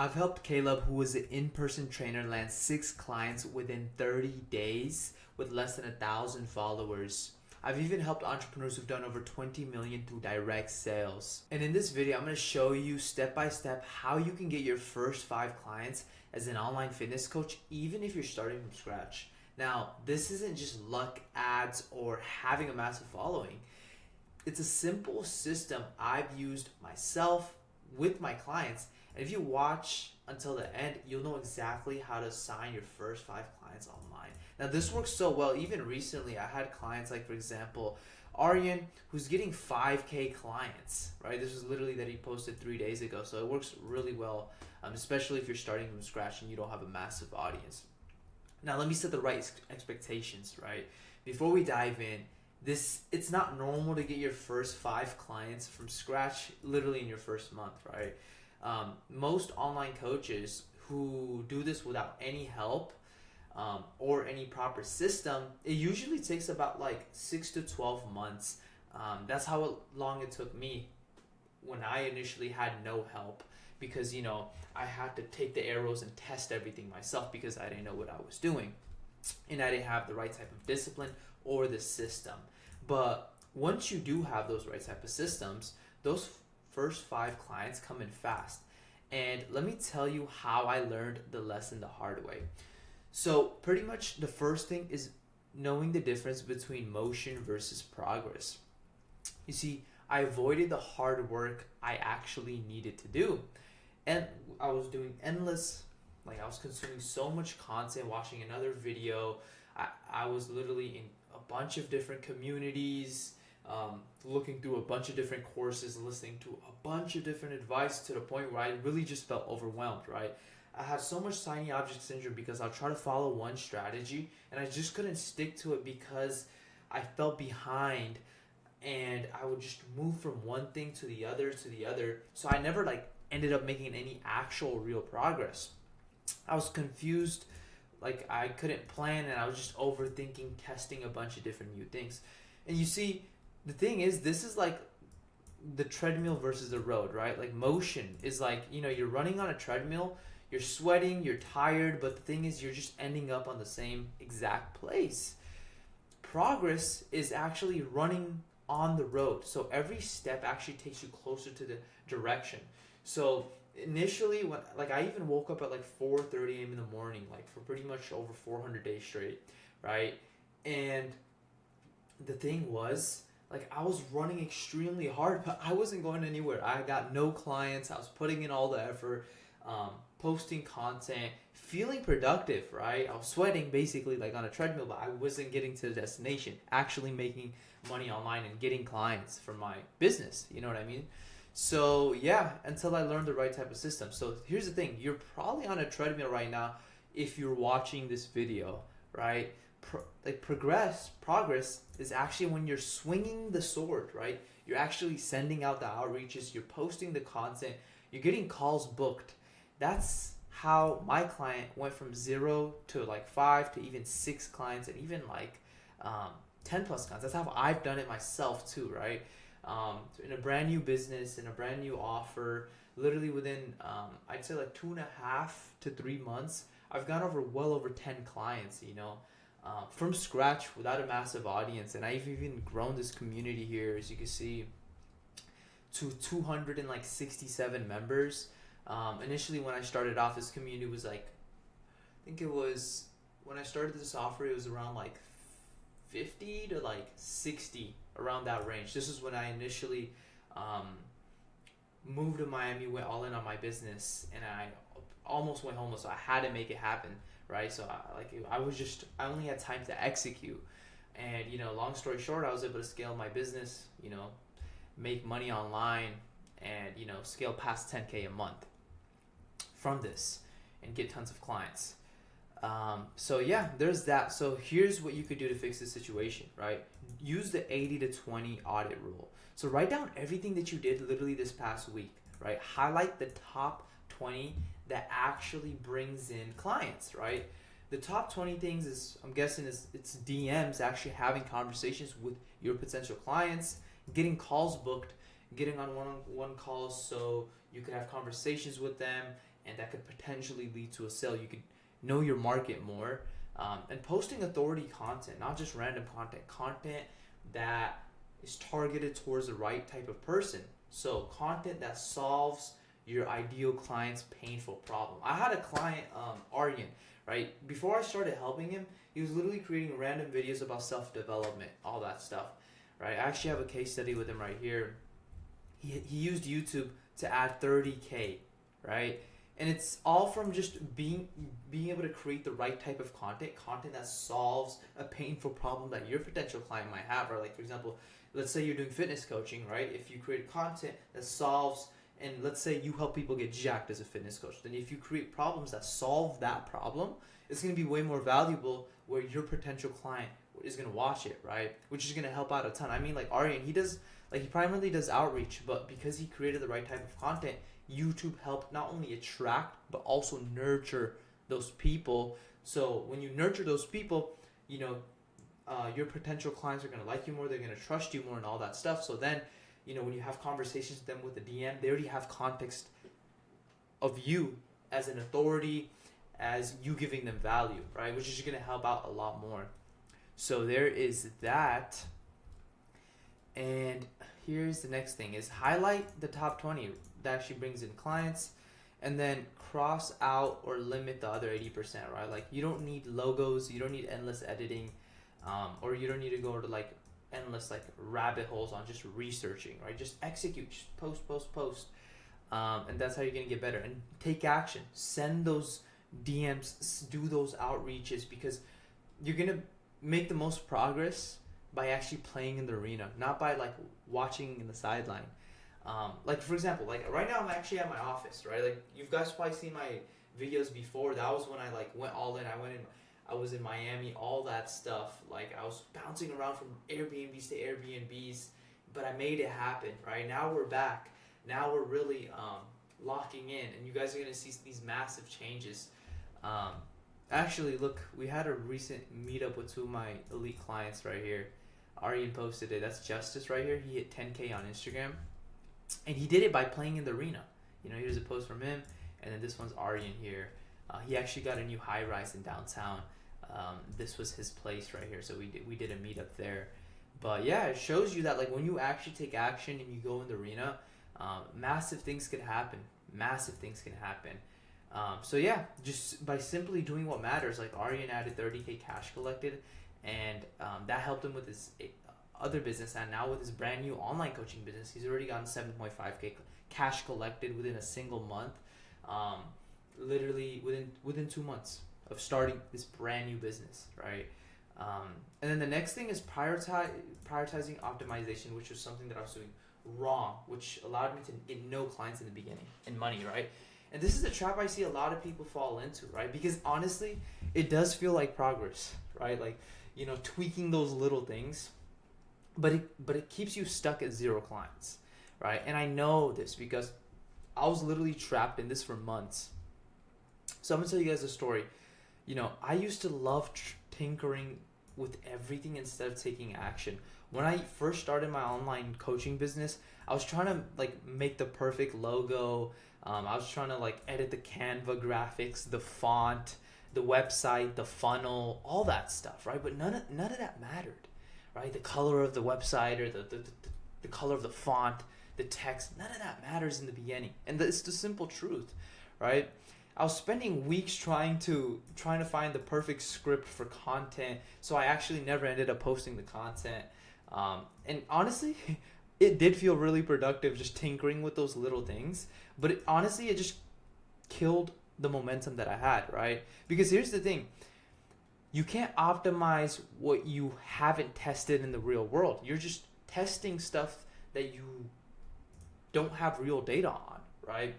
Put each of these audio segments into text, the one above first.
I've helped Caleb, who was an in-person trainer, land 6 clients within 30 days with less than 1,000 followers. I've even helped entrepreneurs who've done over 20 million through direct sales. And in this video, I'm going to show you step by step how you can get your first 5 clients as an online fitness coach, even if you're starting from scratch. Now, this isn't just luck, ads, or having a massive following. It's a simple system I've used myself with my clients. And if you watch until the end, you'll know exactly how to sign your first 5 clients online. Now, this works so well. Even recently, I had clients like, for example, Aryan, who's getting 5K clients, right? This was literally that he posted 3 days ago. So it works really well, especially if you're starting from scratch and you don't have a massive audience. Now, let me set the right expectations, right? Before we dive in, it's not normal to get your first 5 clients from scratch literally in your first month, right? Most online coaches who do this without any help or any proper system, it usually takes about like 6 to 12 months. That's how long it took me when I initially had no help, because I had to take the arrows and test everything myself because I didn't know what I was doing and I didn't have the right type of discipline or the system. But once you do have those right type of systems, those first 5 clients come in fast. And let me tell you how I learned the lesson the hard way. So pretty much the first thing is knowing the difference between motion versus progress. You see, I avoided the hard work I actually needed to do. And I was doing endless, I was consuming so much content, watching another video. I was literally in a bunch of different communities, looking through a bunch of different courses, listening to a bunch of different advice, to the point where I really just felt overwhelmed, right? I had so much shiny object syndrome because I'll try to follow one strategy and I just couldn't stick to it because I felt behind, and I would just move from one thing to the other. So I never ended up making any actual real progress. I was confused, I couldn't plan, and I was just overthinking, testing a bunch of different new things. And you see, the thing is, this is like the treadmill versus the road, right? Motion is you're running on a treadmill, you're sweating, you're tired, but the thing is, you're just ending up on the same exact place. Progress is actually running on the road. So every step actually takes you closer to the direction. So initially, when I even woke up at 4:30 a.m. in the morning, for pretty much over 400 days straight, right? And the thing was, I was running extremely hard, but I wasn't going anywhere. I got no clients. I was putting in all the effort, posting content, feeling productive, right? I was sweating basically on a treadmill, but I wasn't getting to the destination, actually making money online and getting clients for my business. You know what I mean? So yeah, until I learned the right type of system. So here's the thing. You're probably on a treadmill right now if you're watching this video, right? Progress is actually when you're swinging the sword, right? You're actually sending out the outreaches, you're posting the content, you're getting calls booked. That's how my client went from 0 to 5 to even 6 clients, and even 10 plus clients. That's how I've done it myself too, right? In a brand new business, in a brand new offer, literally within I'd say 2.5 to 3 months, I've gone well over 10 clients, from scratch without a massive audience. And I've even grown this community here, as you can see, to 267 members. Initially, when I started off, this community was when I started this offer, it was around 50 to 60, around that range. This is when I initially moved to Miami, went all in on my business, and I almost went homeless, so I had to make it happen, right? So I only had time to execute. And long story short, I was able to scale my business, make money online, and scale past 10K a month from this and get tons of clients. So yeah, there's that. So here's what you could do to fix this situation, right? Use the 80 to 20 audit rule. So write down everything that you did literally this past week, right? Highlight the top 20 that actually brings in clients, right? The top 20 things is, I'm guessing, it's DMs, actually having conversations with your potential clients, getting calls booked, getting on one-on-one calls so you could have conversations with them, and that could potentially lead to a sale. You could know your market more, and posting authority content, not just random content that is targeted towards the right type of person. So content that solves your ideal client's painful problem. I had a client, Aryan, right? Before I started helping him, he was literally creating random videos about self-development, all that stuff, right? I actually have a case study with him right here. He used YouTube to add 30K, right? And it's all from just being able to create the right type of content that solves a painful problem that your potential client might have, right? Like, for example, let's say you're doing fitness coaching, right? If you create content that solves, and let's say you help people get jacked as a fitness coach, then if you create problems that solve that problem, it's going to be way more valuable where your potential client is going to watch it, right? Which is going to help out a ton. I mean, like Aryan, he primarily does outreach, but because he created the right type of content, YouTube helped not only attract but also nurture those people. So when you nurture those people, your potential clients are going to like you more, they're going to trust you more and all that stuff. So then, when you have conversations with them with the DM, they already have context of you as an authority, as you giving them value, right? Which is going to help out a lot more. So there is that. And here's the next thing is highlight the top 20 that actually brings in clients, and then cross out or limit the other 80%, right? Like, you don't need logos, you don't need endless editing, or you don't need to go to like endless like rabbit holes on just researching, right? Just execute, just post, and that's how you're gonna get better. And take action, send those DMs, do those outreaches, because you're gonna make the most progress by actually playing in the arena, not by like watching in the sideline. Like, for example, like right now I'm actually at my office, right? Like, you guys probably seen my videos before. That was when I like went all in. I was in Miami, all that stuff. Like, I was bouncing around from Airbnbs to Airbnbs, but I made it happen, right? Now we're back. Now we're really locking in, and you guys are gonna see these massive changes. Actually, look, we had a recent meetup with two of my elite clients right here. Aryan posted it. That's Justice right here. He hit 10K on Instagram, and he did it by playing in the arena. Here's a post from him, and then this one's Aryan here. He actually got a new high rise in downtown. This was his place right here, so we did a meetup there. But yeah, it shows you that like when you actually take action and you go in the arena, massive things can happen. So yeah, just by simply doing what matters, like Aryan added 30K cash collected, and that helped him with his other business, and now with his brand new online coaching business, he's already gotten 7.5K cash collected within a single month, literally within 2 months of starting this brand new business, right? And then the next thing is prioritizing optimization, which was something that I was doing wrong, which allowed me to get no clients in the beginning and money, right? And this is the trap I see a lot of people fall into, right? Because honestly, it does feel like progress, right? Like, tweaking those little things, but it keeps you stuck at 0 clients, right? And I know this because I was literally trapped in this for months. So I'm gonna tell you guys a story. I used to love tinkering with everything instead of taking action. When I first started my online coaching business, I was trying to like make the perfect logo. I was trying to like edit the Canva graphics, the font, the website, the funnel, all that stuff, right? But none of that mattered, right? The color of the website or the color of the font, the text, none of that matters in the beginning. And it's the simple truth, right? I was spending weeks trying to find the perfect script for content, so I actually never ended up posting the content. And honestly, it did feel really productive just tinkering with those little things, but it just killed the momentum that I had, right? Because here's the thing, you can't optimize what you haven't tested in the real world. You're just testing stuff that you don't have real data on, right?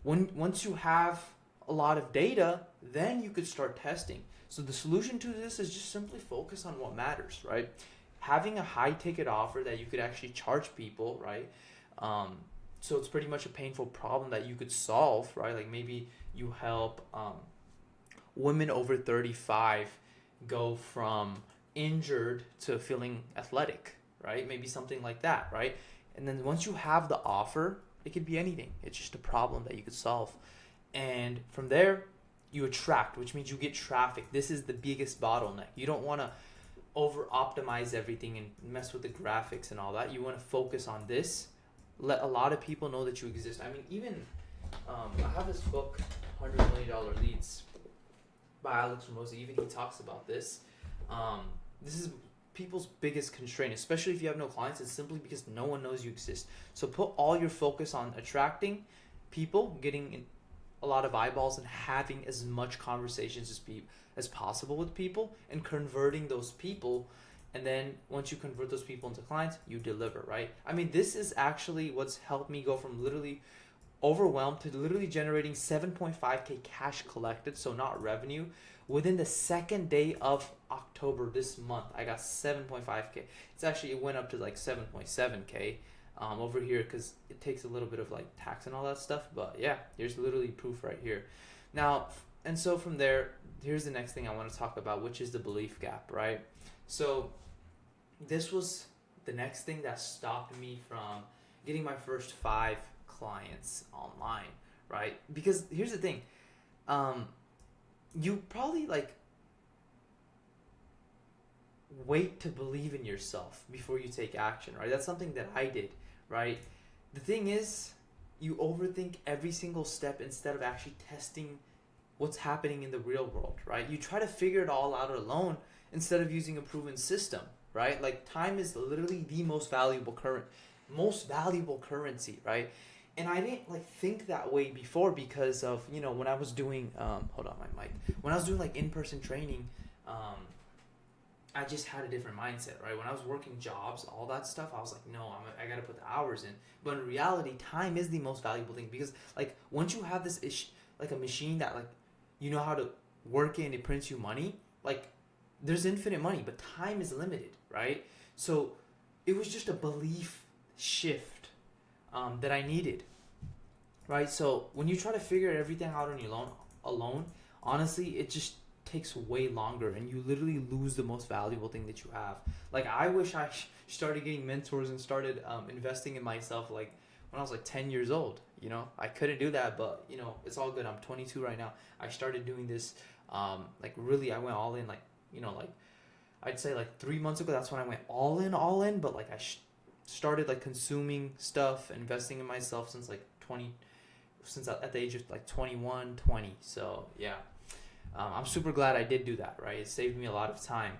Once you have a lot of data, then you could start testing. So the solution to this is just simply focus on what matters, right? Having a high ticket offer that you could actually charge people, right? So it's pretty much a painful problem that you could solve, right? Like maybe you help women over 35 go from injured to feeling athletic, right? Maybe something like that, right? And then once you have the offer, it could be anything. It's just a problem that you could solve. And from there, you attract, which means you get traffic. This is the biggest bottleneck. You don't want to over optimize everything and mess with the graphics and all that. You want to focus on this. Let a lot of people know that you exist. I mean, even I have this book, $100 Million Leads by Alex Ramosi. Even he talks about this. This is people's biggest constraint, especially if you have no clients. It's simply because no one knows you exist. So put all your focus on attracting people, getting a lot of eyeballs, and having as much conversations as possible with people, and converting those people. And then once you convert those people into clients, you deliver, right? I mean, this is actually what's helped me go from literally overwhelmed to literally generating 7.5K cash collected, so not revenue, within the second day of October this month. I got 7.5K. It went up to like 7.7K over here because it takes a little bit of like tax and all that stuff. But yeah, here's literally proof right here. Now, and so from there, here's the next thing I want to talk about, which is the belief gap, right? So this was the next thing that stopped me from getting my first 5 clients online, right? Because here's the thing, you probably like wait to believe in yourself before you take action, right? That's something that I did, right? The thing is, you overthink every single step instead of actually testing what's happening in the real world, right? You try to figure it all out alone instead of using a proven system, right? Like, time is literally the most valuable currency, right? And I didn't like think that way before because of, when I was doing hold on my mic. When I was doing like in-person training, I just had a different mindset, right? When I was working jobs, all that stuff, I was like, no, I got to put the hours in. But in reality, time is the most valuable thing, because like once you have this like a machine that like you know how to work it and it prints you money, like there's infinite money, but time is limited, right? So it was just a belief shift that I needed, right? So when you try to figure everything out on your alone, honestly, it just takes way longer, and you literally lose the most valuable thing that you have. Like, I wish I started getting mentors and started investing in myself like when I was like 10 years old. I couldn't do that, but it's all good. I'm 22 right now. I started doing this like really, I went all in, like like I'd say like 3 months ago. That's when I went all in, but like I started like consuming stuff, investing in myself since at the age of like 21, 20. So yeah, I'm super glad I did do that, right? It saved me a lot of time.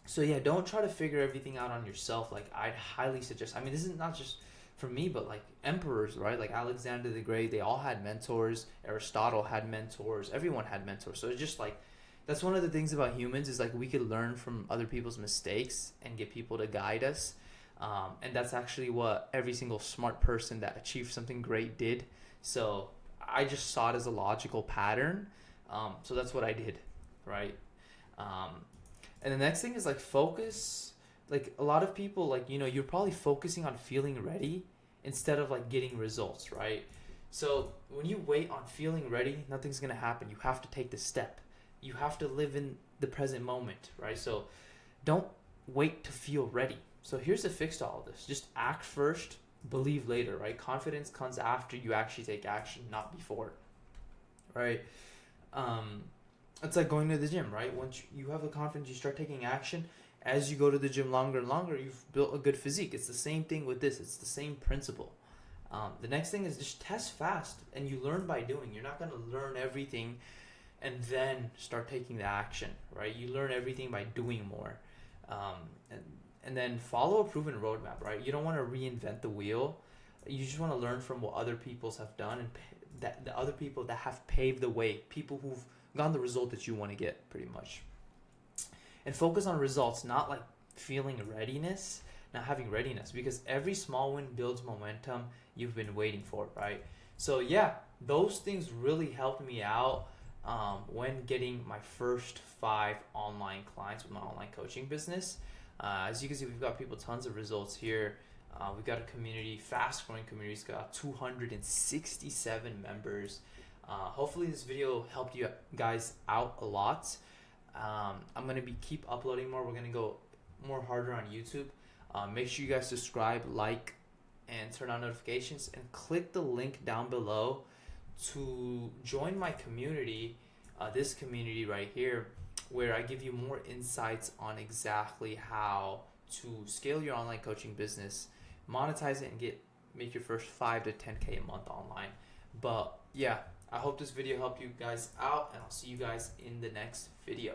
So yeah, don't try to figure everything out on yourself. Like, I'd highly suggest, I mean, this is not just for me, but like emperors, right? Like Alexander the Great, they all had mentors. Aristotle had mentors. Everyone had mentors. So it's just like, that's one of the things about humans, is like we could learn from other people's mistakes and get people to guide us. And that's actually what every single smart person that achieved something great did. So I just saw it as a logical pattern. So that's what I did, right? And the next thing is like focus. Like, a lot of people, like, you're probably focusing on feeling ready instead of like getting results, right? So when you wait on feeling ready, nothing's going to happen. You have to take the step. You have to live in the present moment, right? So don't wait to feel ready. So here's the fix to all of this. Just act first, believe later, right? Confidence comes after you actually take action, not before, right? It's like going to the gym, right? Once you have the confidence, you start taking action. As you go to the gym longer and longer, you've built a good physique. It's the same thing with this. It's the same principle. The next thing is just test fast, and you learn by doing. You're not going to learn everything and then start taking the action, right? You learn everything by doing more. And then follow a proven roadmap, right? You don't want to reinvent the wheel. You just want to learn from what other people have done, and the other people that have paved the way, people who've gotten the result that you want to get, pretty much. And focus on results, not like feeling readiness, not having readiness, because every small win builds momentum you've been waiting for, right? So yeah, those things really helped me out when getting my first 5 online clients with my online coaching business. As you can see, we've got tons of results here. We've got a community, fast growing community. It's got 267 members. Hopefully this video helped you guys out a lot. I'm going to keep uploading more. We're going to go more harder on YouTube. Make sure you guys subscribe, like, and turn on notifications, and click the link down below to join my community, this community right here, where I give you more insights on exactly how to scale your online coaching business, monetize it, and make your first 5 to 10K a month online. But yeah, I hope this video helped you guys out, and I'll see you guys in the next video.